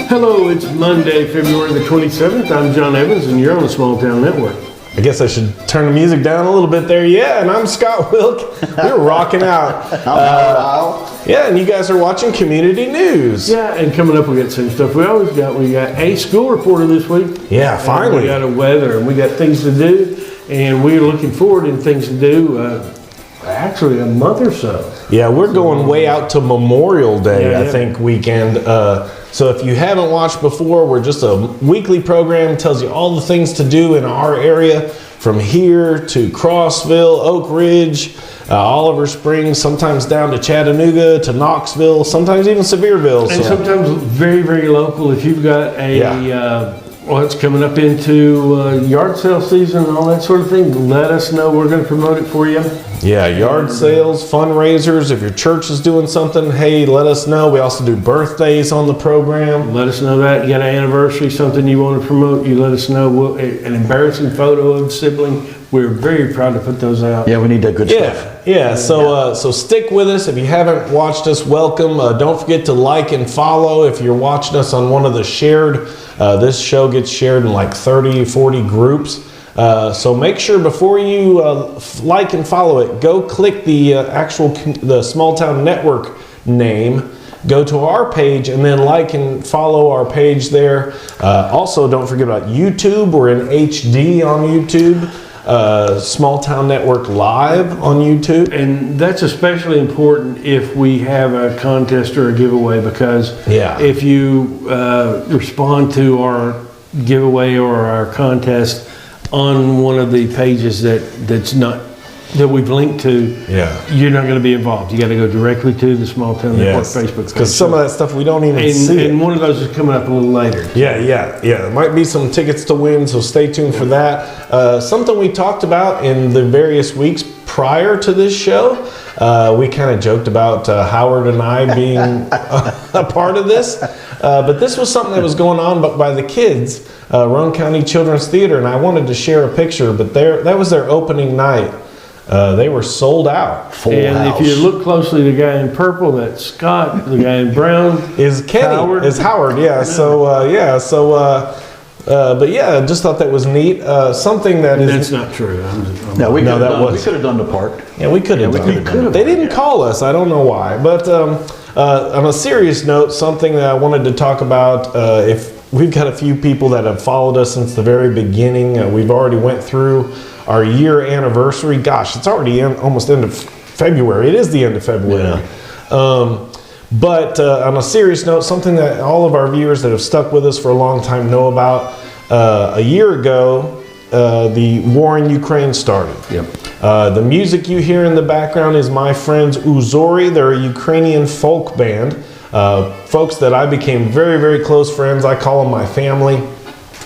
Hello, it's Monday, February the 27th. I'm John Evans, and you're on the Small Town Network. I guess I should turn the music down a little bit there. Yeah, and I'm Scott Wilk. We're rocking out. Yeah, and you guys are watching Community News. Yeah, and coming up, we got the same stuff we always got. We got a school reporter this week. Yeah, finally. We got a weather, and we got things to do, and we're looking forward to things to do. Actually, a month or so. Yeah, we're going way out to Memorial Day, Yeah, I think, weekend. So if you haven't watched before, we're just a weekly program, tells you all the things to do in our area, from here to Crossville, Oak Ridge, Oliver Springs, sometimes down to Chattanooga, to Knoxville, sometimes even Sevierville. And sometimes very, very local. If you've got it's coming up into yard sale season and all that sort of thing, let us know. We're going to promote it for you. Yeah, yard sales, fundraisers. If your church is doing something, hey, let us know. We also do birthdays on the program. Let us know that. You got an anniversary, something you want to promote, you let us know. An embarrassing photo of a sibling. We're very proud to put those out. Yeah, we need that good stuff. Yeah. So stick with us. If you haven't watched us, welcome. Don't forget to like and follow. If you're watching us on one of the shared, this show gets shared in like 30, 40 groups. So make sure before you like and follow it, go click the the Small Town Network name. Go to our page and then like and follow our page there. Also, don't forget about YouTube. We're in HD on YouTube. Small Town Network Live on YouTube. And that's especially important if we have a contest or a giveaway, because if you respond to our giveaway or our contest on one of the pages that we've linked to, you're not going to be involved. You got to go directly to the Small Town Network Facebook page. Because some of that stuff we don't even see. And one of those is coming up a little later. Yeah. There might be some tickets to win, so stay tuned for that. Something we talked about in the various weeks prior to this show, we kind of joked about Howard and I being a part of this. But this was something that was going on by the kids, Roane County Children's Theater, and I wanted to share a picture, but that was their opening night. They were sold out. Full house. If you look closely, the guy in purple, that's Scott. The guy in brown is Kenny. Howard. Is Howard? Yeah. But yeah, just thought that was neat. Something that that's not true. We could have done the part. Yeah, we could have done it. They didn't call us. I don't know why. But on a serious note, something that I wanted to talk about. If we've got a few people that have followed us since the very beginning, we've already went through our year anniversary. Gosh, it's already almost end of February. It is the end of February. Yeah. But on a serious note, something that all of our viewers that have stuck with us for a long time know about, a year ago, the war in Ukraine started. Yep. The music you hear in the background is my friends Uzori. They're a Ukrainian folk band. Folks that I became very, very close friends. I call them my family.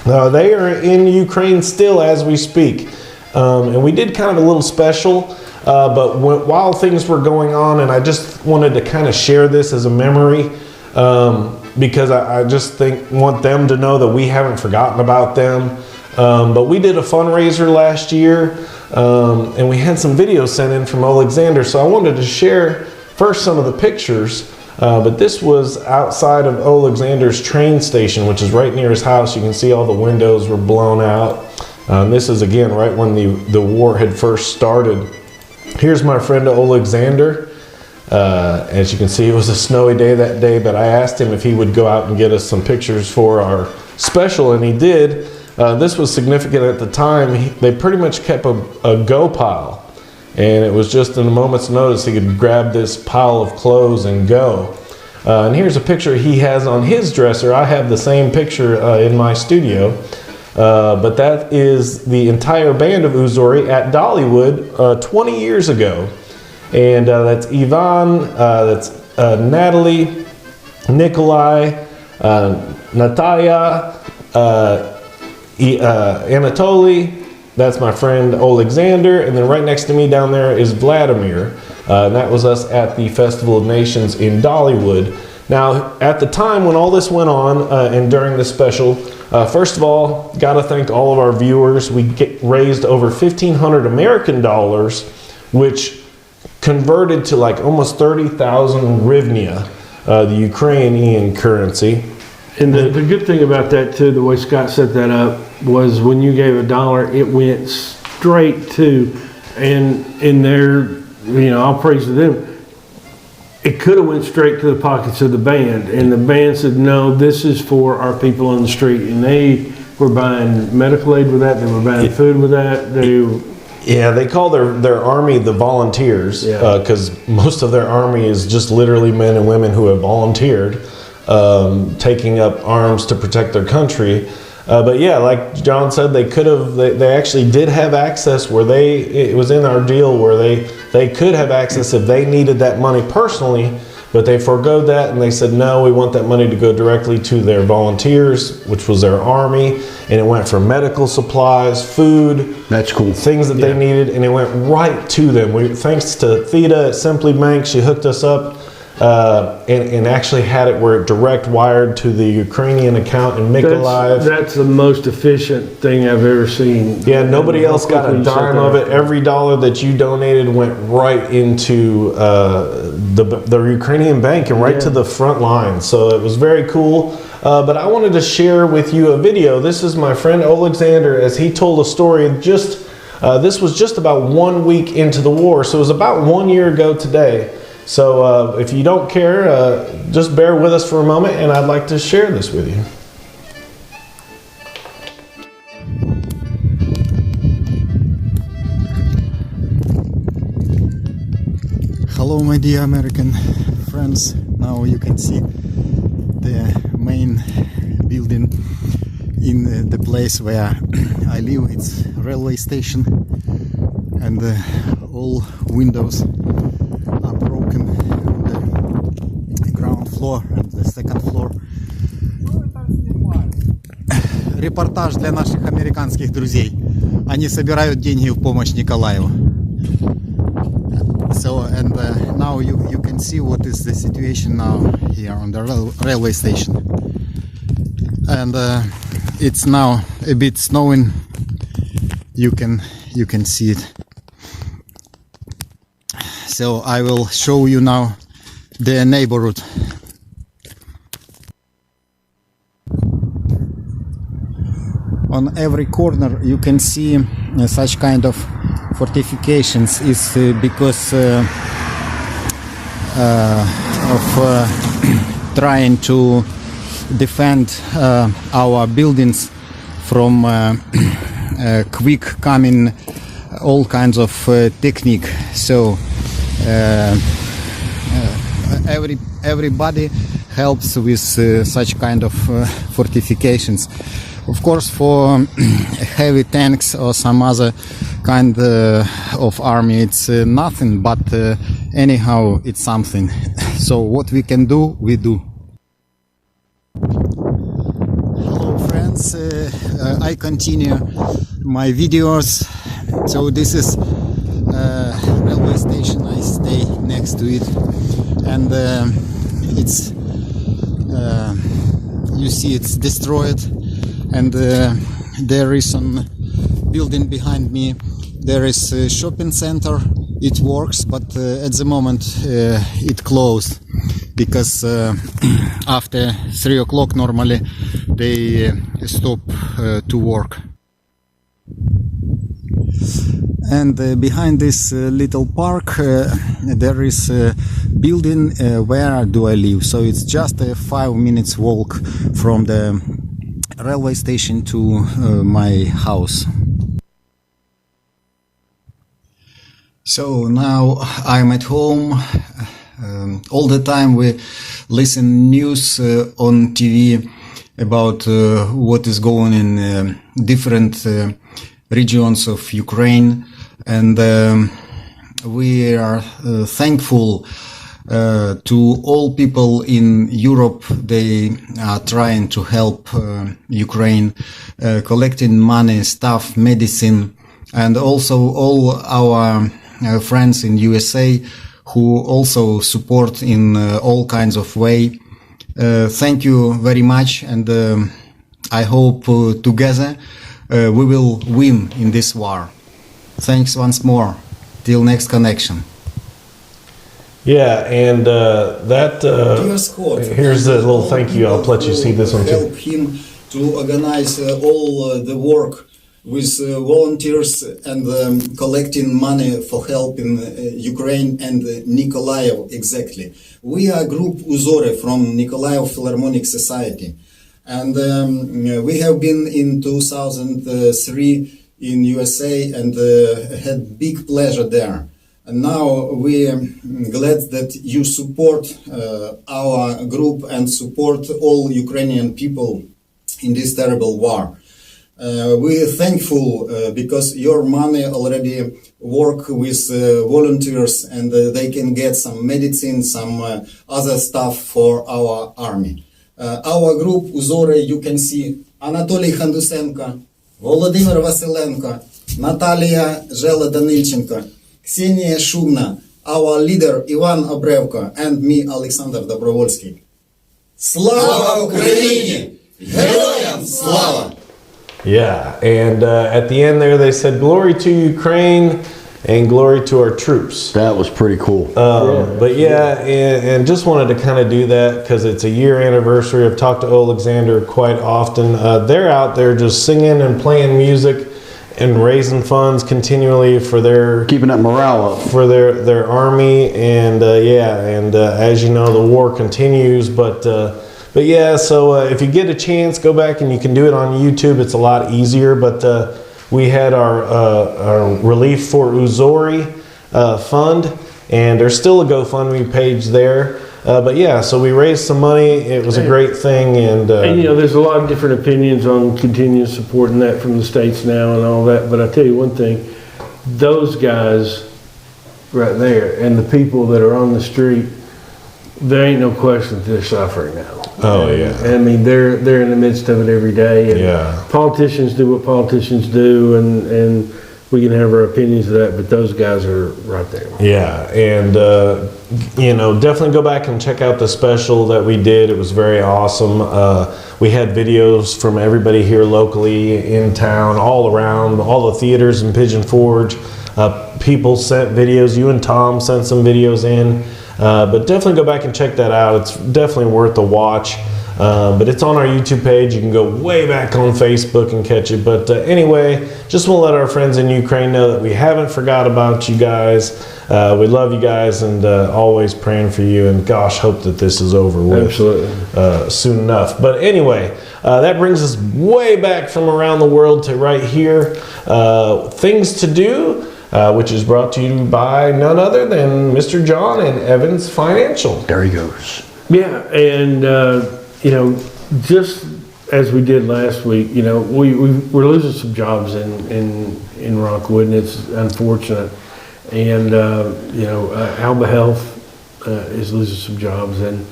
They are in Ukraine still as we speak. And we did kind of a little special, but while things were going on, and I just wanted to kind of share this as a memory, because I just want them to know that we haven't forgotten about them. But we did a fundraiser last year, and we had some videos sent in from Alexander, so I wanted to share first some of the pictures. But this was outside of Alexander's train station, which is right near his house. You can see all the windows were blown out. This is again right when the war had first started. Here's my friend Alexander. As you can see, it was a snowy day that day, but I asked him if he would go out and get us some pictures for our special, and he did. This was significant at the time. They pretty much kept a go pile, and it was just in a moment's notice he could grab this pile of clothes and go. And here's a picture he has on his dresser. I have the same picture in my studio. But that is the entire band of Uzori at Dollywood 20 years ago. And that's Ivan, that's Natalie, Nikolai, Natalia, Anatoly, that's my friend Alexander, and then right next to me down there is Vladimir. And that was us at the Festival of Nations in Dollywood. Now, at the time when all this went on, and during this special, first of all, got to thank all of our viewers. We raised over 1,500 American dollars, which converted to like almost 30,000 hryvnia, the Ukrainian currency. And the good thing about that too, the way Scott set that up, was when you gave $1, it went straight to, and in their, I'll praise to them. It could have went straight to the pockets of the band, and the band said, no, this is for our people on the street. And they were buying medical aid with that. They were buying food with that. They call their army the volunteers, because most of their army is just literally men and women who have volunteered, taking up arms to protect their country. But yeah, like John said, they actually did have access where it was in our deal where they could have access if they needed that money personally, but they forgoed that and they said, no, we want that money to go directly to their volunteers, which was their army, and it went for medical supplies, food. That's cool. Things that they needed, and it went right to them. Thanks to Theta at Simply Bank, she hooked us up. And actually had it where it direct wired to the Ukrainian account in Mykolaiv. That's the most efficient thing I've ever seen. Yeah, nobody else got a dime of it. Every dollar that you donated went right into the Ukrainian bank and right to the front line. So it was very cool. But I wanted to share with you a video. This is my friend Alexander, as he told a story this was just about 1 week into the war. So it was about 1 year ago today. So if you don't care, just bear with us for a moment, and I'd like to share this with you. Hello, my dear American friends. Now you can see the main building in the place where I live. It's railway station, and all windows are broken on the ground floor and the second floor. Репортаж для наших американских друзей. Они собирают деньги в помощь Николаеву. So, and now you can see what is the situation now here on the railway station. And it's now a bit snowing. You can see it. So I will show you now the neighborhood. On every corner you can see such kind of fortifications. Is because of trying to defend our buildings from quick coming all kinds of technique. So everybody helps with such kind of fortifications. Of course, for heavy tanks or some other kind of army, it's nothing, but anyhow, it's something. So what we can do, we do. Hello friends, I continue my videos. So this is railway station, I stay next to it, and it's you see it's destroyed, and there is some building behind me. There is a shopping center. It works, but at the moment it closed because after 3 o'clock normally they stop to work. And behind this little park there is a building where do I live. So it's just a 5 minutes walk from the railway station to my house. So now I'm at home. All the time we listen news on TV about what is going in different regions of Ukraine, and we are thankful to all people in Europe. They are trying to help Ukraine, collecting money, stuff, medicine, and also all our friends in USA who also support in all kinds of way. Thank you very much, and I hope together we will win in this war. Thanks once more. Till next connection. Yeah, and Dear Scott, here's the little thank you. I'll let you see this one too. Help him to organize all the work with volunteers and collecting money for helping Ukraine and Nikolaev exactly. We are group Uzore from Nikolaev Philharmonic Society, and we have been in 2003 in USA and had big pleasure there. And now we are glad that you support our group and support all Ukrainian people in this terrible war. We are thankful because your money already work with volunteers and they can get some medicine, some other stuff for our army. Our group Uzore, you can see Anatoly Khandusenko, Volodymyr Vasilenko, Natalia Zhela-Danilchenko, Ksenia Shumna, our leader Ivan Obrevko, and me, Alexander Dobrovolsky. Slava Ukraini! Героям слава! Yeah, and at the end there they said, "Glory to Ukraine and glory to our troops." That was pretty cool. But yeah, and just wanted to kind of do that because it's a year anniversary. I've talked to Alexander quite often. They're out there just singing and playing music and raising funds continually for their Keeping that morale up. for their army, and as you know, the war continues. But yeah, so if you get a chance, go back and you can do it on YouTube. It's a lot easier. But we had our relief for Uzori fund, and there's still a GoFundMe page there. But yeah, so we raised some money. It was a great thing, and you know, there's a lot of different opinions on continuing supporting that from the states now and all that. But I tell you one thing, those guys right there and the people that are on the street, there ain't no question that they're suffering now. Oh yeah. I mean, they're in the midst of it every day. And Yeah. politicians do what politicians do, and we can have our opinions of that, but those guys are right there. Yeah, and you know, definitely go back and check out the special that we did. It was very awesome. We had videos from everybody here locally in town, all around, all the theaters in Pigeon Forge. People sent videos. You and Tom sent some videos in. But definitely go back and check that out. It's definitely worth a watch. But it's on our YouTube page. You can go way back on Facebook and catch it. But anyway, just want to let our friends in Ukraine know that we haven't forgot about you guys. We love you guys, and always praying for you. And gosh, hope that this is over with soon enough. But anyway, that brings us way back from around the world to right here. Things to do. Which is brought to you by none other than Mr. John and Evans Financial. There he goes. Yeah, and you know, just as we did last week, you know, we're losing some jobs in Rockwood, and it's unfortunate. And you know, Alba Health is losing some jobs, and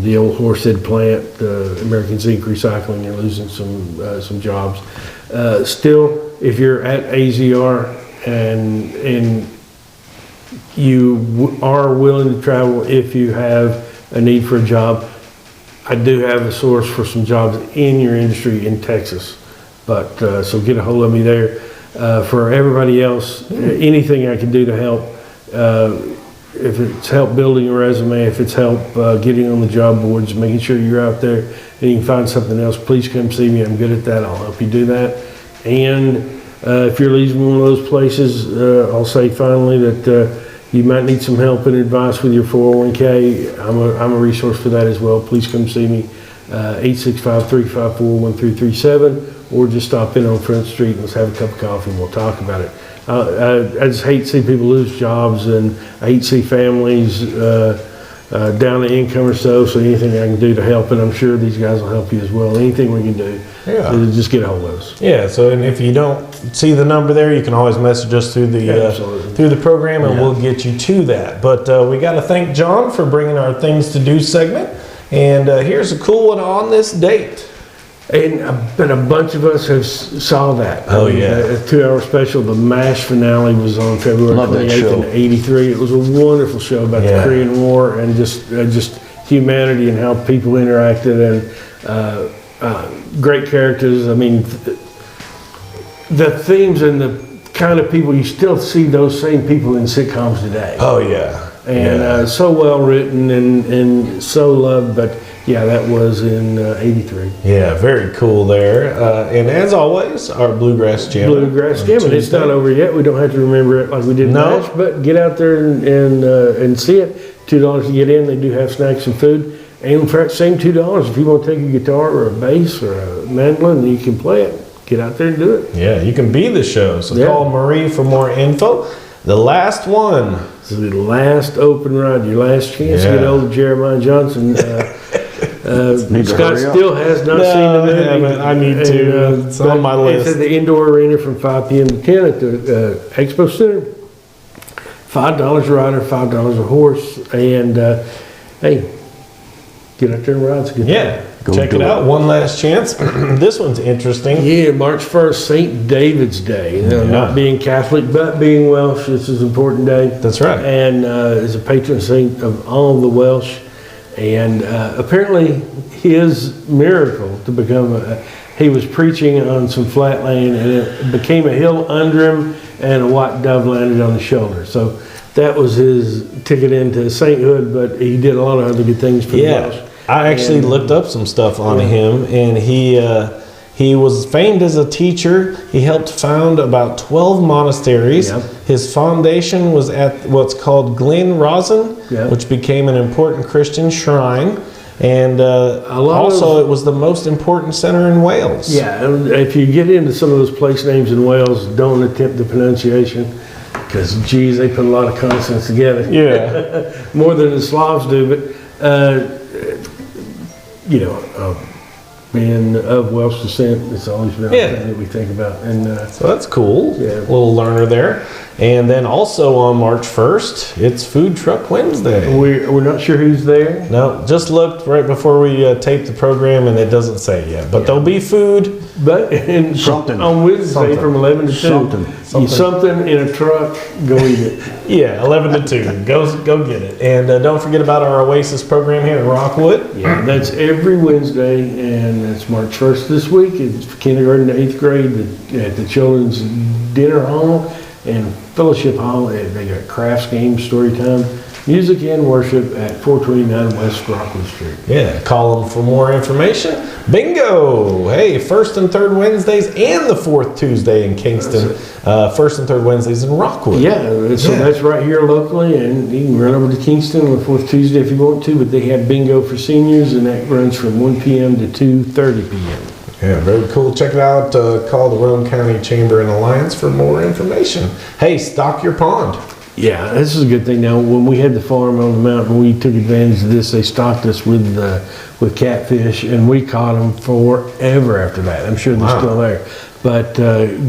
the old Horsehead plant, American Zinc Recycling, are losing some jobs. Still, if you're at AZR and you are willing to travel, if you have a need for a job, I do have a source for some jobs in your industry in Texas. But so get a hold of me there. For everybody else, anything I can do to help, if it's help building a resume, if it's help getting on the job boards, making sure you're out there and you can find something else, please come see me. I'm good at that. I'll help you do that. And if you're leaving one of those places, I'll say finally that you might need some help and advice with your 401k. I'm a resource for that as well. Please come see me, 865-354-1337, or just stop in on Front Street and let's have a cup of coffee and we'll talk about it. I just hate to see people lose jobs, and I hate to see families down to income or so anything I can do to help, and I'm sure these guys will help you as well. Anything we can do, just get a hold of us. Yeah, so and if you don't see the number there, you can always message us through the program, and we'll get you to that. But we got to thank John for bringing our Things to Do segment, and here's a cool one on this date. And I bet a bunch of us have saw that. Oh, yeah. A 2-hour special, the MASH finale was on February 28th in '83. It was a wonderful show about the Korean War and just humanity and how people interacted, and great characters. I mean, the themes and the kind of people, you still see those same people in sitcoms today. Oh yeah. and Yeah. so well written and so loved. But yeah, that was in '83. Yeah, very cool there. And as always, our Bluegrass Jam. Bluegrass Jamming. It's not over yet. We don't have to remember it like we did No. last, but get out there and see it. $2 to get in. They do have snacks and food. And in fact, same $2 if you want to take a guitar or a bass or a mandolin, you can play it. Get out there and do it. Yeah, you can be the show. So Yeah. call Marie for more info. The last one. This is the last open ride, your last chance to get Yeah. hold of Jeremiah Johnson. Need to Scott hurry up. still has not No, seen the I movie. haven't. I need to. It's on but my It's list. at the indoor arena from 5 p.m. to 10 at the Expo Center. $5 a rider, $5 a horse, and hey, get out there and ride. It's a good Yeah, time. Go check do it it. out. One last chance. This one's interesting. Yeah, March 1st, St. David's Day. You know, Yeah. not being Catholic, but being Welsh, this is an important day. That's right. And is a patron saint of all the Welsh. And apparently his miracle to become he was preaching on some flat land and it became a hill under him and a white dove landed on his shoulder. So that was his ticket into sainthood, but he did a lot of other good things for the Welsh. Yeah, I actually And- looked up some stuff on him, and he was famed as a teacher. He helped found about 12 monasteries. Yep. His foundation was at what's called Glen Rosin, Yep. which became an important Christian shrine. And lot also, of- it was the most important center in Wales. Yeah, and if you get into some of those place names in Wales, don't attempt the pronunciation because, geez, they put a lot of consonants together. Yeah. More than the Slavs do, but you know, being of Welsh descent, it's always been Yeah. a thing that we think about. And So that's cool. Yeah. Little learner there. And then also on March 1st, it's Food Truck Wednesday. we're not sure who's there. No, just looked right before we taped the program, and it doesn't say yet. But there'll be food. But Something. on Wednesday Something. from 11 to 2, Something. something in a truck, go eat it. Yeah, 11 to 2. Go get it. And don't forget about our Oasis program here in Rockwood. Yeah, that's every Wednesday, and it's March 1st this week. It's kindergarten to 8th grade at the Children's Dinner Hall and Fellowship Hall. They got crafts, games, story time, music, and worship at 429 West Rockwood Street. Yeah, call them for more information. Bingo! Hey, first and third Wednesdays and the fourth Tuesday in Kingston. First and third Wednesdays in Rockwood. Yeah, so Yeah. that's right here locally, and you can run over to Kingston on the fourth Tuesday if you want to, but they have bingo for seniors, and that runs from 1 p.m. to 2:30 p.m. Yeah, very cool. Check it out. Call the Roane County Chamber and Alliance for more information. Hey, stock your pond. Yeah, this is a good thing. Now, when we had the farm on the mountain, we took advantage of this. They stocked us with catfish, and we caught them forever after that. I'm sure they're Wow. still there. But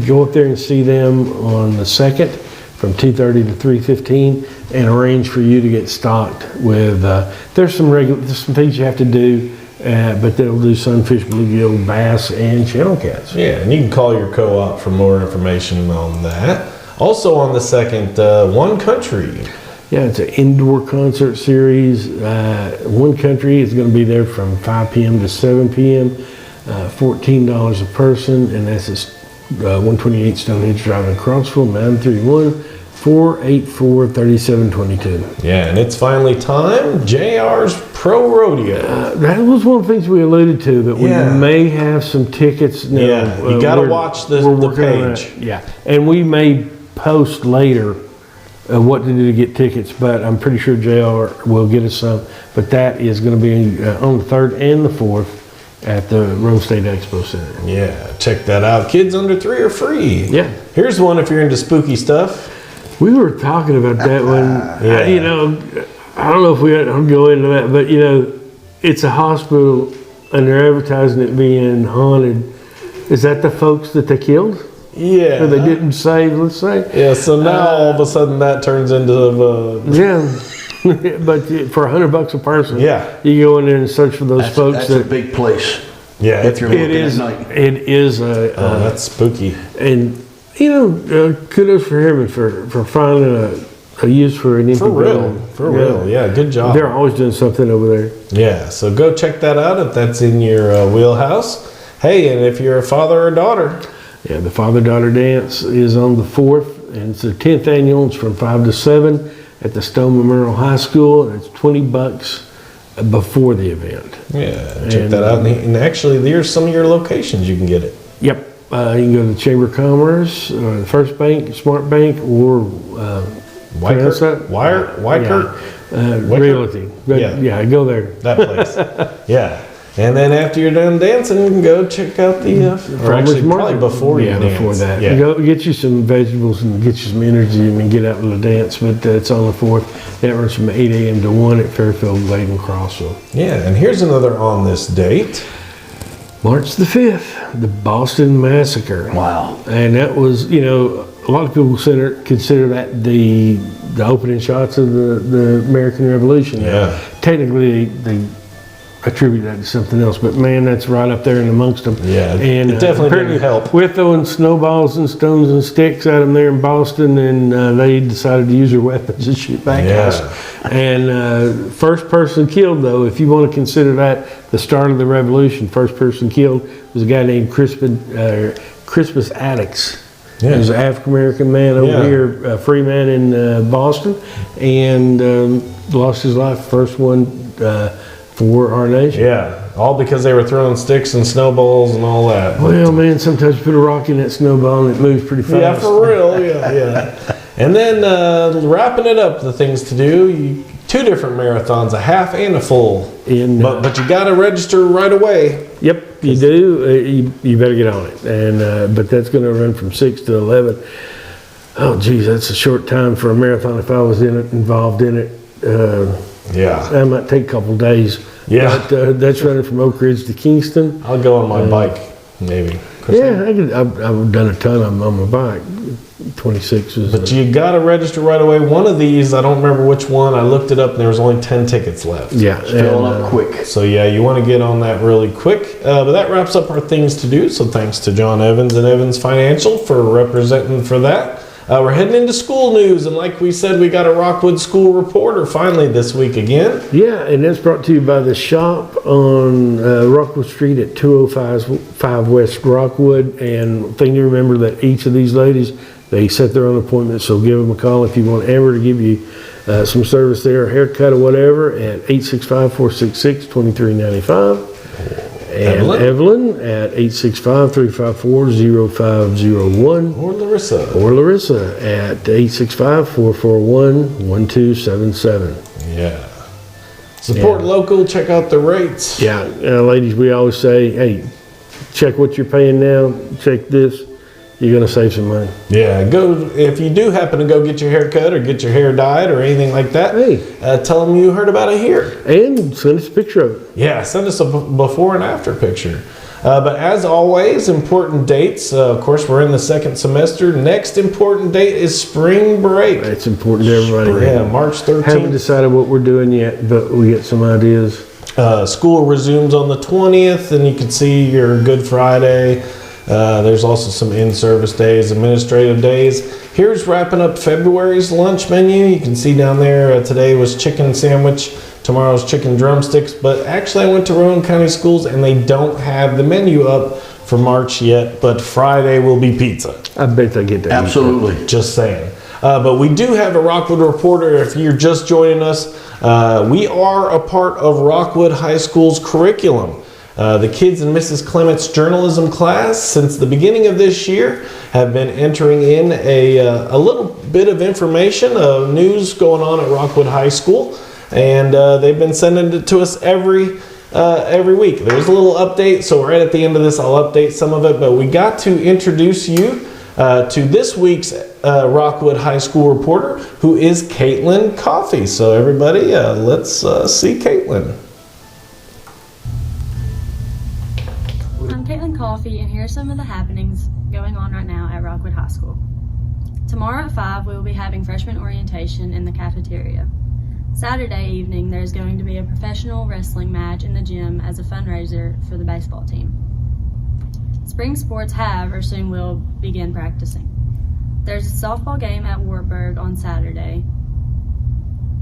go up there and see them on the 2nd from 2:30 to 3:15, and arrange for you to get stocked with. There's some things you have to do, but they'll do sunfish, bluegill, bass, and channel cats. Yeah, and you can call your co-op for more information on that. Also on the 2nd, One Country. Yeah, it's an indoor concert series. One Country is going to be there from 5 p.m. to 7 p.m. $14 a person, and that's at 128 Stonehenge Drive in Crossville, 931-484-3722. Yeah, and it's finally time. JR's Pro Rodeo. That was one of the things we alluded to, that we Yeah. may have some tickets. Now, Yeah, you gotta we're- watch the we're working on page. that. Yeah, and we may post later what to do to get tickets, but I'm pretty sure JR will get us some. But that is going to be on the 3rd and the 4th at the Rome State Expo Center. Yeah, check that out. Kids under 3 are free. Yeah. Here's one if you're into spooky stuff. We were talking about that one. Yeah. You know, I don't know if I'll go into that, but you know, it's a hospital and they're advertising it being haunted. Is that the folks that they killed? Yeah. Or they didn't save, let's say? Yeah, so now all of a sudden that turns into Yeah. But for $100 a person, Yeah. you go in there and search for those That's, folks that's a that big place. yeah, If you're it looking is. at night. It is oh, that's spooky. and you know, kudos for him for finding a use for an empty For real. building. For real. Yeah, good job. They're always doing something over there. Yeah, so go check that out if that's in your wheelhouse. Hey, and if you're a father or daughter, Yeah, the father-daughter dance is on the 4th, and it's the 10th annual. It's from 5 to 7 at the Stone Memorial High School. It's $20 before the event. Yeah, check that out. And actually, there's some of your locations you can get it. Yep. You can go to the Chamber of Commerce, the First Bank, Smart Bank, or Wykert? Realty. Yeah, go there. That place. Yeah. And then after you're done dancing, you can go check out the, or actually probably before you dance. Before that. Yeah. Go get you some vegetables and get you some energy and get out and dance. But it's on the 4th. That runs from 8 a.m. to 1 at Fairfield Leyden Crossville. Yeah, and here's another on this date. March the 5th, the Boston Massacre. Wow. And that was, a lot of people consider that the opening shots of the American Revolution. Yeah. Technically, they attribute that to something else, but man, that's right up there and amongst them. Yeah, and it definitely didn't help. We're throwing snowballs and stones and sticks at them there in Boston, and they decided to use their weapons and shoot back at us. And first person killed, though, if you want to consider that the start of the revolution, first person killed was a guy named Crispus Attucks. He was an African-American man over here, a free man in Boston, and lost his life, first one for our nation. Yeah, all because they were throwing sticks and snowballs and all that. Well, man, sometimes you put a rock in that snowball and it moves pretty fast. Yeah, for real, yeah. And then wrapping it up, the things to do, 2 different marathons, a half and a full. But you got to register right away. Yep, you do. You better get on it. And but that's going to run from 6 to 11. Oh, geez, that's a short time for a marathon. If I was involved in it, that might take a couple days. Yeah, but that's running from Oak Ridge to Kingston. I'll go on my bike, maybe. Yeah, I've done a ton of them on my bike. 26 is. But you got to register right away. One of these, I don't remember which one. I looked it up, and there was only 10 tickets left. Yeah, filling up quick. So yeah, you want to get on that really quick. But that wraps up our things to do. So thanks to John Evans and Evans Financial for representing for that. We're heading into school news, and like we said, we got a Rockwood school reporter finally this week again. Yeah, and that's brought to you by the shop on Rockwood Street at 205 West Rockwood. And thing to remember that each of these ladies, they set their own appointments, so give them a call if you want Amber to give you some service there, a haircut or whatever, at 865-466-2395. And Evelyn at 865-354-0501. Or Larissa. Or Larissa at 865-441-1277. Yeah. Support local, check out the rates. Yeah, ladies, we always say, hey, check what you're paying now, check this. You're going to save some money. Yeah, go if you do happen to go get your hair cut or get your hair dyed or anything like that. Hey, tell them you heard about it here, and send us a picture of it. Yeah, send us a before and after picture. But as always, important dates. Of course, we're in the 2nd semester. Next important date is spring break. It's important to everybody. Yeah, March 13th. Haven't decided what we're doing yet, but we get some ideas. School resumes on the 20th, and you can see your Good Friday. There's also some in-service days, administrative days. Here's wrapping up February's lunch menu. You can see down there, today was chicken sandwich, tomorrow's chicken drumsticks, but actually I went to Rowan County Schools and they don't have the menu up for March yet, but Friday will be pizza. I bet they get that. Absolutely. Just saying. But we do have a Rockwood reporter. If you're just joining us, we are a part of Rockwood High School's curriculum. The kids in Mrs. Clement's journalism class since the beginning of this year have been entering in a little bit of information, news going on at Rockwood High School, and they've been sending it to us every week. There's a little update, so right at the end of this I'll update some of it, but we got to introduce you to this week's Rockwood High School reporter, who is Caitlin Coffey. So everybody, let's see Caitlin. I'm Caitlin Coffey, and here are some of the happenings going on right now at Rockwood High School. Tomorrow at 5, we will be having freshman orientation in the cafeteria. Saturday evening, there's going to be a professional wrestling match in the gym as a fundraiser for the baseball team. Spring sports have or soon will begin practicing. There's a softball game at Wartburg on Saturday,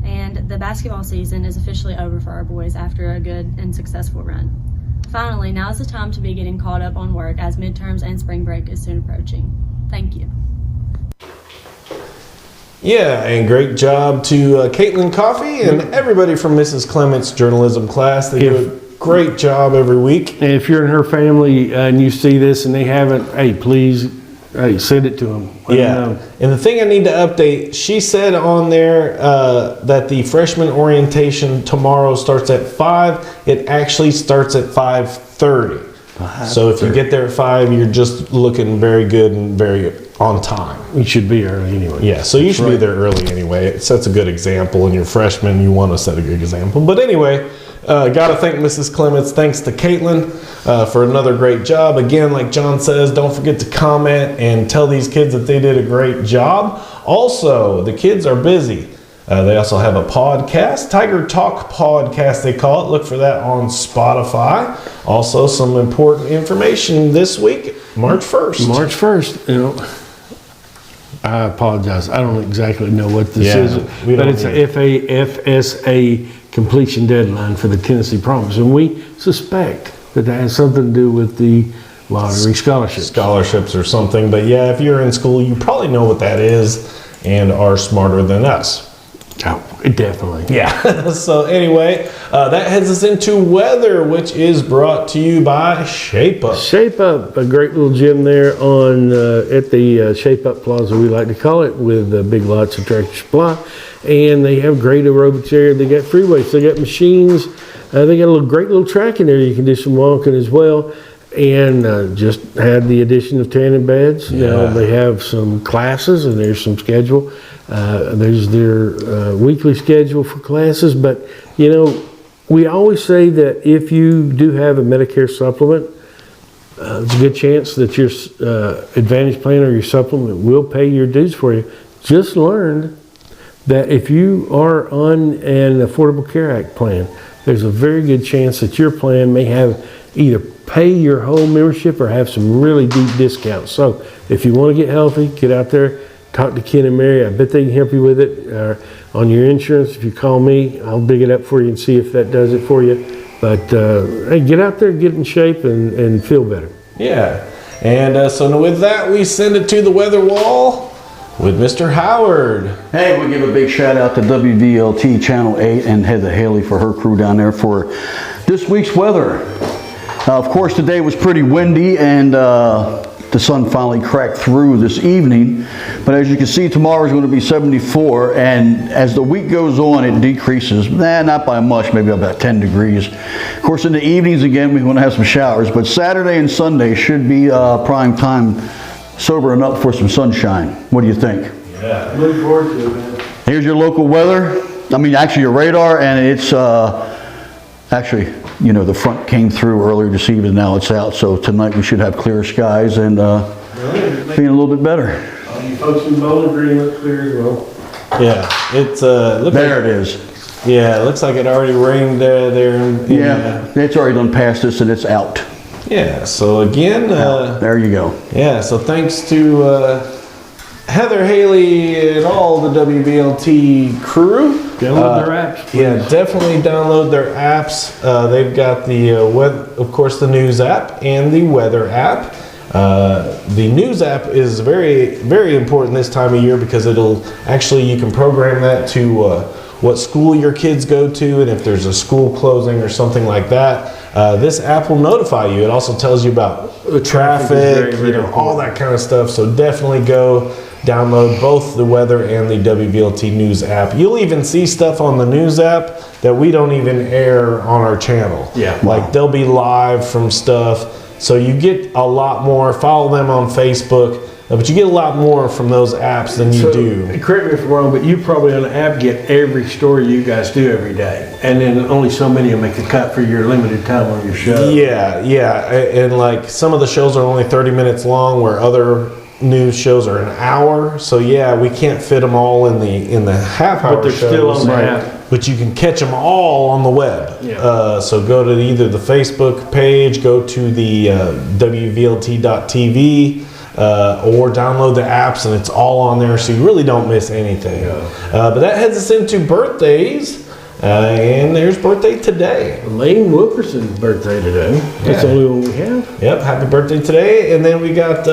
and the basketball season is officially over for our boys after a good and successful run. Finally, now is the time to be getting caught up on work as midterms and spring break is soon approaching. Thank you. Yeah, and great job to Caitlin Coffey and everybody from Mrs. Clement's journalism class. They do a great job every week. And if you're in her family and you see this and they haven't, hey, please, hey, send it to them. Let them know. And the thing I need to update, she said on there that the freshman orientation tomorrow starts at 5. It actually starts at 5:30. So if you get there at 5, you're just looking very good and very on time. You should be early anyway. Yeah, so you should be there early anyway. It sets a good example, and you're freshman, you want to set a good example. But anyway, got to thank Mrs. Clements. Thanks to Caitlin for another great job. Again, like John says, don't forget to comment and tell these kids that they did a great job. Also, the kids are busy. They also have a podcast, Tiger Talk Podcast they call it. Look for that on Spotify. Also, some important information this week, March 1st. March 1st, you know. I apologize. I don't exactly know what this is, we but don't it's a FSA completion deadline for the Tennessee Promise. And we suspect that that has something to do with the lottery scholarships. Scholarships or something. But yeah, if you're in school, you probably know what that is and are smarter than us. Oh, definitely. Yeah. So anyway, that heads us into weather, which is brought to you by Shape Up. Shape Up, a great little gym there on at the Shape Up Plaza, we like to call it, with Big Lots of Tractor Supply. And they have great aerobics area. They got free weights. They got machines. They got a great little track in there. You can do some walking as well. And just had the addition of tanning beds. Yeah. Now they have some classes, and there's some schedule. There's their weekly schedule for classes. But, you know, we always say that if you do have a Medicare supplement, there's a good chance that your Advantage plan or your supplement will pay your dues for you. Just learned that if you are on an Affordable Care Act plan, there's a very good chance that your plan may have either pay your whole membership or have some really deep discounts. So if you want to get healthy, get out there, talk to Ken and Mary. I bet they can help you with it on your insurance. If you call me, I'll dig it up for you and see if that does it for you. But hey, get out there, get in shape, and feel better. Yeah. And so with that, we send it to the weather wall with Mr. Howard. Hey, we give a big shout out to WVLT Channel 8 and Heather Haley for her crew down there for this week's weather. Of course, today was pretty windy, and the sun finally cracked through this evening. But as you can see, tomorrow is going to be 74, and as the week goes on, it decreases. Not by much, maybe about 10 degrees. Of course, in the evenings again, we're going to have some showers, but Saturday and Sunday should be prime time, sobering up for some sunshine. What do you think? Yeah. Look forward to it, man. Here's your local weather. I mean, actually your radar, and it's actually, you know, the front came through earlier this evening. Now it's out, so tonight we should have clear skies and being a little bit better. All you folks in Bowling Green look clear as well. Yeah. It's There like, it is. yeah, it looks like it already rained there. Yeah, it's already done past us and it's out. Yeah. So again, There you go. yeah. So thanks to Heather Haley and all the WVLT crew. Download their apps. Yeah, definitely download their apps. They've got the, of course, the news app and the weather app. The news app is very, very important this time of year because it'll actually, you can program that to what school your kids go to, and if there's a school closing or something like that, this app will notify you. It also tells you about the traffic, very all that kind of stuff. So definitely go download both the weather and the WVLT news app. You'll even see stuff on the news app that we don't even air on our channel. Yeah. Like they'll be live from stuff. So you get a lot more. Follow them on Facebook, but you get a lot more from those apps than you do. Correct me if I'm wrong, but you probably on the app get every story you guys do every day. And then only so many will make the cut for your limited time on your show. Yeah. And like some of the shows are only 30 minutes long where other news shows are an hour. So yeah, we can't fit them all in the half hour But they're still on the Right. app. But you can catch them all on the web. Yeah. So go to either the Facebook page, go to the WVLT.tv, or download the apps, and it's all on there, so you really don't miss anything. But that heads us into birthdays. And there's birthday today. Lane Wilkerson's birthday today. That's the only one we have. Yep, happy birthday today. And then we got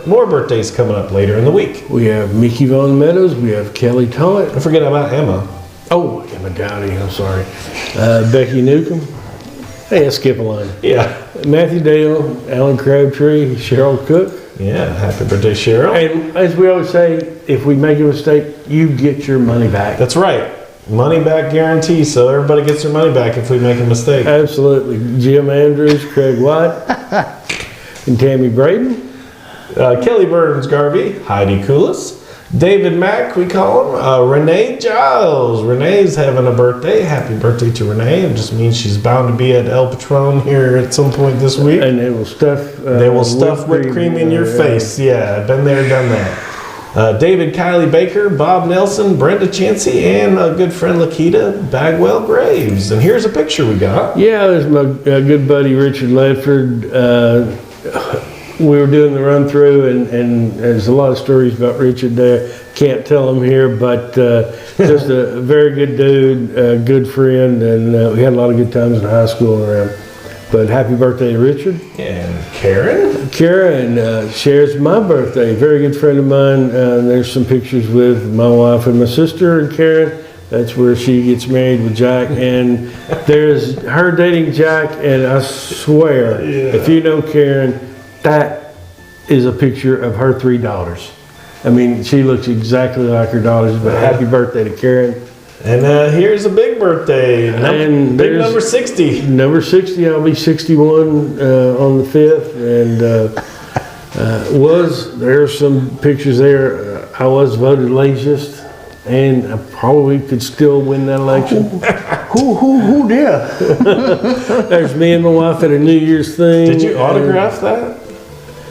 more birthdays coming up later in the week. We have Mickey Von Meadows. We have Kelly Tollett. Don't forget about Emma. Oh, Emma Dowdy, I'm sorry. Becky Newcomb. Hey, I skip a line. Yeah. Matthew Dale, Alan Crabtree, Cheryl Cook. Yeah, happy birthday, Cheryl. And as we always say, if we make a mistake, you get your money back. That's right. Money back guarantee, so everybody gets their money back if we make a mistake. Absolutely. Jim Andrews, Craig White, and Tammy Braden. Kelly Burns Garvey, Heidi Koulis, David Mack, we call him, Renee Giles. Renee's having a birthday. Happy birthday to Renee. It just means she's bound to be at El Patron here at some point this week. And they will stuff whipped cream in your face. Yeah, been there, done that. David Kiley Baker, Bob Nelson, Brenda Chansey, and a good friend Lakita Bagwell Graves. And here's a picture we got. Yeah, there's my good buddy Richard Ledford. We were doing the run through, and there's a lot of stories about Richard there. Can't tell them here, but just a very good dude, a good friend, and we had a lot of good times in high school around. But happy birthday to Richard. And Karen. Karen shares my birthday. Very good friend of mine. There's some pictures with my wife and my sister and Karen. That's where she gets married with Jack. And there's her dating Jack, and I swear, if you know Karen, that is a picture of her 3 daughters. I mean, she looks exactly like her daughters, but happy birthday to Karen. And here's a big birthday. And big number 60. Number 60, I'll be 61 on the 5th. And there's some pictures there. I was voted laziest, and I probably could still win that election. Who did? There's me and my wife at a New Year's thing. Did you autograph that?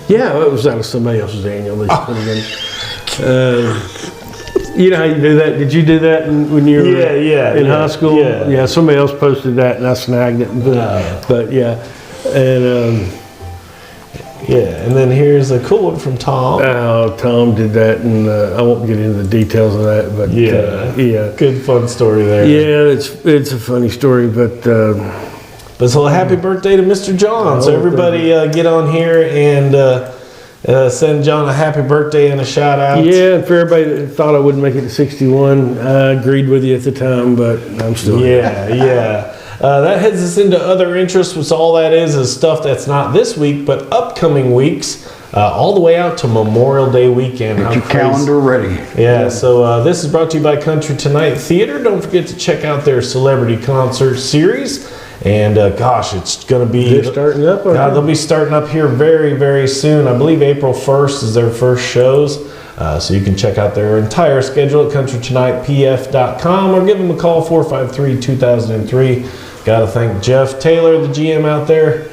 Yeah, it was out of somebody else's annual. They put it in. You know how you do that? Did you do that when you were in high school? Yeah, somebody else posted that and I snagged it. But yeah. And and then here's a cool one from Tom. Tom did that, and I won't get into the details of that, but good fun story there. Yeah, it's a funny story, but so happy birthday to Mr. John. So everybody get on here and send John a happy birthday and a shout out. Yeah, for everybody that thought I wouldn't make it to 61, I agreed with you at the time, but I'm still here. That heads us into other interests, which all that is stuff that's not this week, but upcoming weeks, all the way out to Memorial Day weekend. Get your calendar ready. Yeah, so this is brought to you by Country Tonight Theater. Don't forget to check out their celebrity concert series. And gosh, it's going to be... They're starting up? They'll be starting up here very, very soon. I believe April 1st is their first shows. So you can check out their entire schedule at countrytonightpf.com or give them a call, 453-2003. Got to thank Jeff Taylor, the GM out there,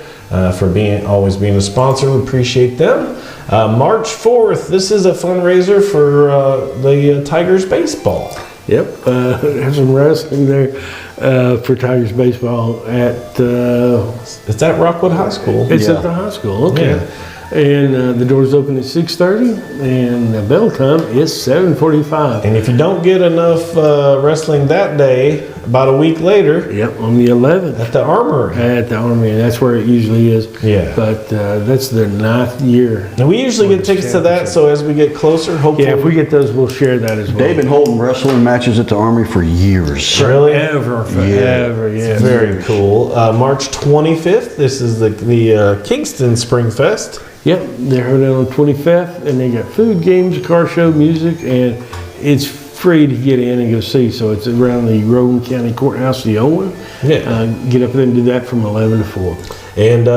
for always being a sponsor. We appreciate them. March 4th, this is a fundraiser for the Tigers baseball. Yep, have some wrestling there for Tigers baseball at... It's at Rockwood High School. It's at the high school, okay. Yeah. And the doors open at 6:30, and the bell time is 7:45. And if you don't get enough wrestling that day, about a week later... Yep, on the 11th. At the Armory. At the Armory, that's where it usually is. Yeah. But that's their 9th year. And we usually get tickets to that, so as we get closer, hopefully... Yeah, if we get those, we'll share that as well. They've been holding wrestling matches at the Armory for years. Really? Forever, yeah. Very cool. March 25th, this is the Kingston Spring Fest. Yep, they're holding on the 25th, and they got food, games, a car show, music, and it's free to get in and go see. So it's around the Rowan County Courthouse, the old one. Yeah. Get up there and do that from 11 to 4. And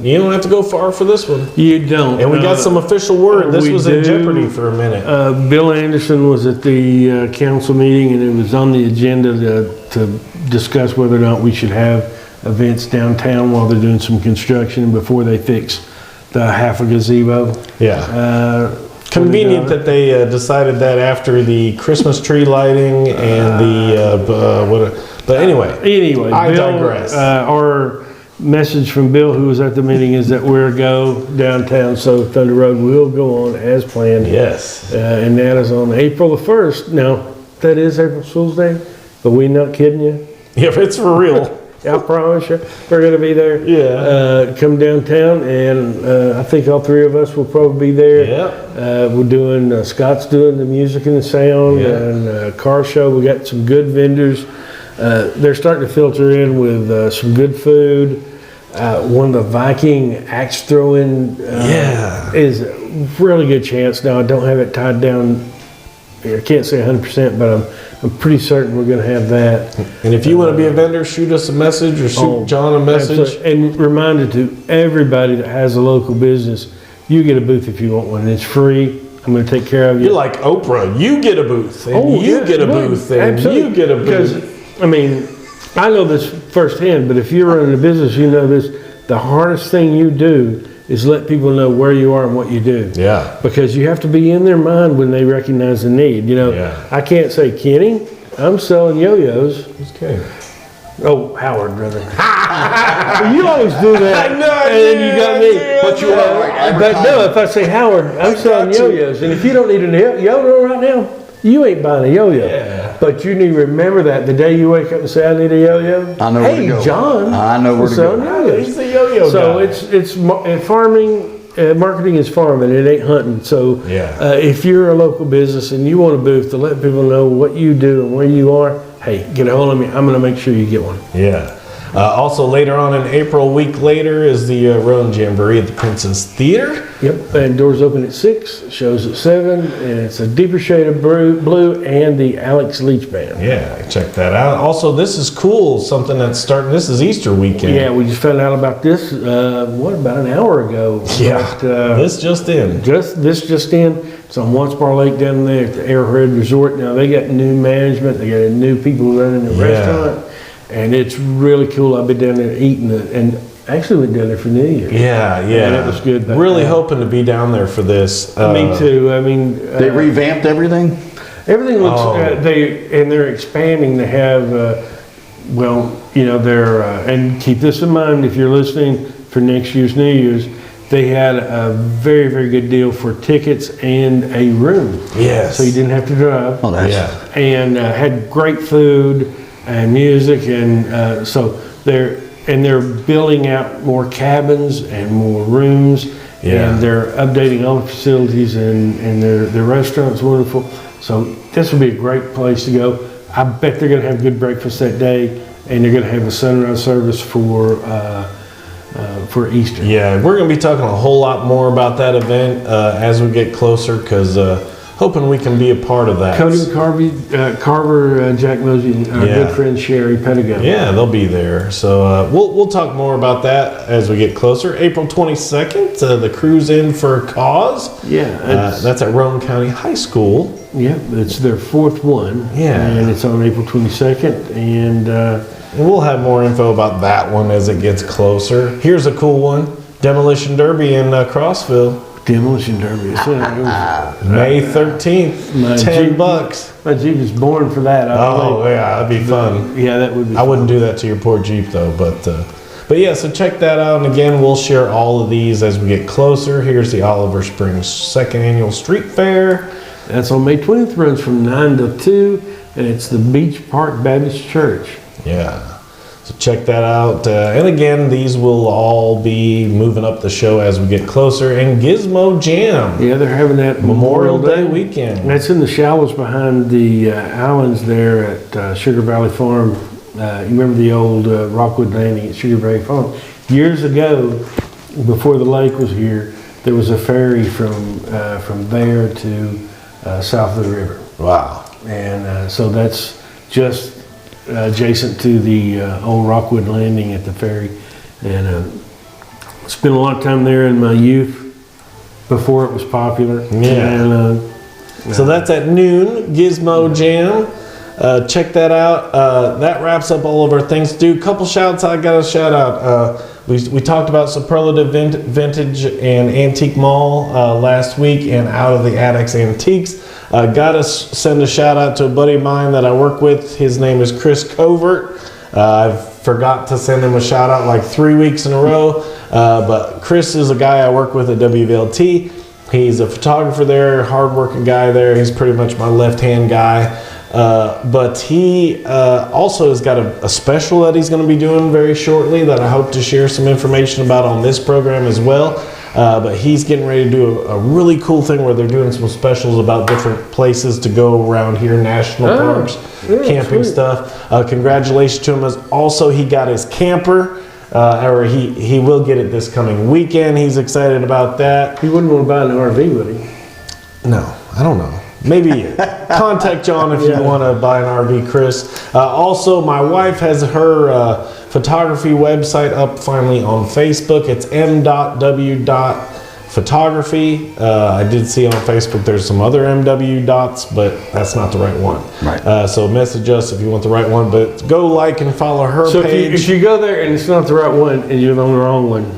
you don't have to go far for this one. You don't. And we got some official word. This was in jeopardy for a minute. Bill Anderson was at the council meeting, and it was on the agenda to discuss whether or not we should have events downtown while they're doing some construction before they fix the half a gazebo. Yeah. Convenient that they decided that after the Christmas tree lighting and but anyway, I digress. Our message from Bill, who was at the meeting, is that we're a go downtown, so Thunder Road will go on as planned. Yes. And that is on April the 1st. Now, that is April Fool's Day, but we're not kidding you. If it's for real. I promise you, we're going to be there. Yeah. Come downtown, and I think all three of us will probably be there. Yep. We're doing, Scott's doing the music and the sound, Yeah. and car show. We got some good vendors. They're starting to filter in with some good food. One of the Viking axe throwing is a really good chance. Now, I don't have it tied down. I can't say 100%, but I'm pretty certain we're going to have that. And if you want to be a vendor, shoot us a message or shoot John a message. Absolutely. And reminder to everybody that has a local business, you get a booth if you want one. It's free. I'm going to take care of you. You're like Oprah. You get a booth, and you get a booth, and you get a booth. Because, I mean, I know this firsthand, but if you're running a business, you know this. The hardest thing you do is let people know where you are and what you do. Yeah. Because you have to be in their mind when they recognize the need. You know, Yeah. I can't say, Kenny, I'm selling yo-yos. Okay. Oh, Howard, brother. You always do that. I know, I And then do, you got I me. do, But you are right. But no, if I say, Howard, I'm selling got you. yo-yos. And if you don't need a yo-yo right now, you ain't buying a yo-yo. Yeah. But you need to remember that the day you wake up and say, I need a yo-yo. I know where to Hey, go. John. I know where I'm to selling go. yo-yos. He's the yo-yo So guy. it's farming. Marketing is farming, it ain't hunting. So Yeah. if you're a local business and you want a booth to let people know what you do and where you are, hey, get a hold of me. I'm going to make sure you get one. Yeah. Also, later on in April, a week later, is the Roan Jamboree at the Princess Theater. Yep, and doors open at 6, shows at 7, and it's a deeper shade of blue and the Alex Leach Band. Yeah, check that out. Also, this is cool. Something that's starting. This is Easter weekend. Yeah, we just found out about this, about an hour ago. Yeah. But, This just in. This just in. It's on Watts Bar Lake down there at the Arrowhead Resort. Now they got new management. They got new people running the restaurant, and it's really cool. I've been down there eating it, and actually went down there for New Year's. Yeah. that was good, but, Really hoping to be down there for this. Me too. I mean, They revamped everything? everything looks. Oh. They're expanding. They have, they're and keep this in mind if you're listening for next year's New Year's. They had a very, very good deal for tickets and a room. Yes. So you didn't have to drive. Oh, that's Yeah. And had great food and music, and so they're building out more cabins and more rooms, Yeah. and they're updating all the facilities, and their restaurant's wonderful. So this would be a great place to go. I bet they're going to have good breakfast that day, and they're going to have a sunrise service for Easter. Yeah, we're going to be talking a whole lot more about that event as we get closer, because hoping we can be a part of that. Cody Carver, Jack Mosey, and our Yeah. good friend Sherry Pedigo. Yeah, they'll be there. So we'll talk more about that as we get closer. April 22nd, the Cruise In for a Cause. Yeah, That's at Roane County High School. yeah, it's their fourth one. Yeah. And it's on April 22nd. And And we'll have more info about that one as it gets closer. Here's a cool one. Demolition Derby in Crossville. Demolition Derby. May 13th, My Jeep- $10. My Jeep is born for that. I Oh, believe. yeah, that'd be fun. Yeah, that would be I wouldn't do that to your poor Jeep though, but yeah, so check that out. And again, we'll share all of these as we get closer. Here's the Oliver Springs 2nd Annual Street Fair. That's on May 20th, runs from 9 to 2, and it's the Beach Park Baptist Church. Yeah. So check that out. And again, these will all be moving up the show as we get closer. And Gizmo Jam, Yeah, they're having that Memorial Day weekend. That's in the shallows behind the islands there at Sugar Valley Farm. You remember the old Rockwood Landing at Sugar Valley Farm? Years ago, before the lake was here, there was a ferry from there to south of the river. Wow. And so that's just adjacent to the old Rockwood Landing at the ferry. And spent a lot of time there in my youth before it was popular. Yeah. And, So that's at noon, Gizmo Jam. Check that out. That wraps up all of our things to do. A couple shouts I got to shout out. We talked about Superlative Vintage and Antique Mall last week, and Out of the Attics Antiques. Got to send a shout out to a buddy of mine that I work with. His name is Chris Covert. I forgot to send him a shout out like 3 weeks in a row, but Chris is a guy I work with at WVLT. He's a photographer there, hardworking guy there. He's pretty much my left-hand guy. But he also has got a special that he's going to be doing very shortly that I hope to share some information about on this program as well. But he's getting ready to do a really cool thing where they're doing some specials about different places to go around here, national parks, camping stuff. Congratulations to him. Also, he got his camper. Or he will get it this coming weekend. He's excited about that. He wouldn't want to buy an RV, would he? No, I don't know. Maybe contact John if you want to buy an RV, Chris. Also, my wife has her photography website up finally on Facebook. It's m.w.photography. I did see on Facebook there's some other MW dots, but that's not the right one. Right. So message us if you want the right one, but go like and follow her So page. if you go there and it's not the right one and you're on the wrong one,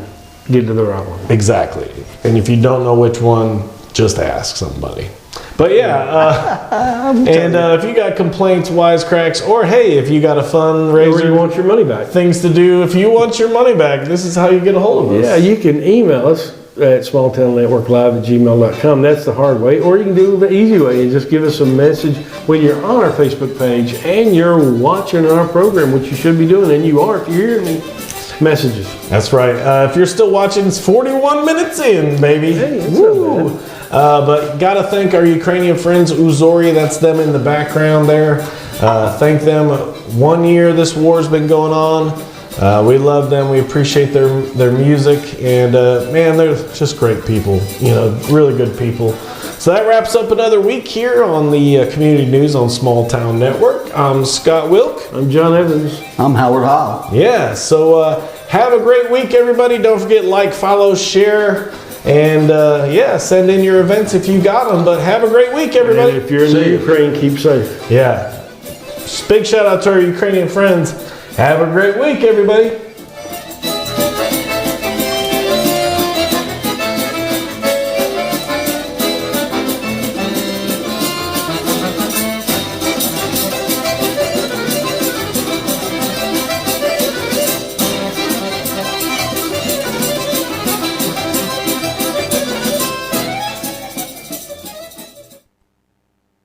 get to the right one. Exactly. And if you don't know which one, just ask somebody. But yeah, if you got complaints, wisecracks, or hey, if you got a fundraiser, Or you want your money back. things to do, if you want your money back, this is how you get a hold of us. Yeah, you can email us at smalltownnetworklive@gmail.com. That's the hard way. Or you can do the easy way and just give us a message when you're on our Facebook page and you're watching our program, which you should be doing, and you are if you're hearing me. Messages. That's right. If you're still watching, it's 41 minutes in, baby. Hey, that's Woo! not bad. But gotta thank our Ukrainian friends, Uzori, that's them in the background there. Thank them. 1 year this war's been going on. We love them. We appreciate their music. And man, they're just great people. You know, really good people. So that wraps up another week here on the Community News on Small Town Network. I'm Scott Wilk. I'm John Evans. I'm Howard Howe. Yeah, so have a great week, everybody. Don't forget, like, follow, share, and yeah, send in your events if you got them. But have a great week, everybody. And if you're in the Ukraine, keep safe. Yeah. Big shout out to our Ukrainian friends. Have a great week, everybody.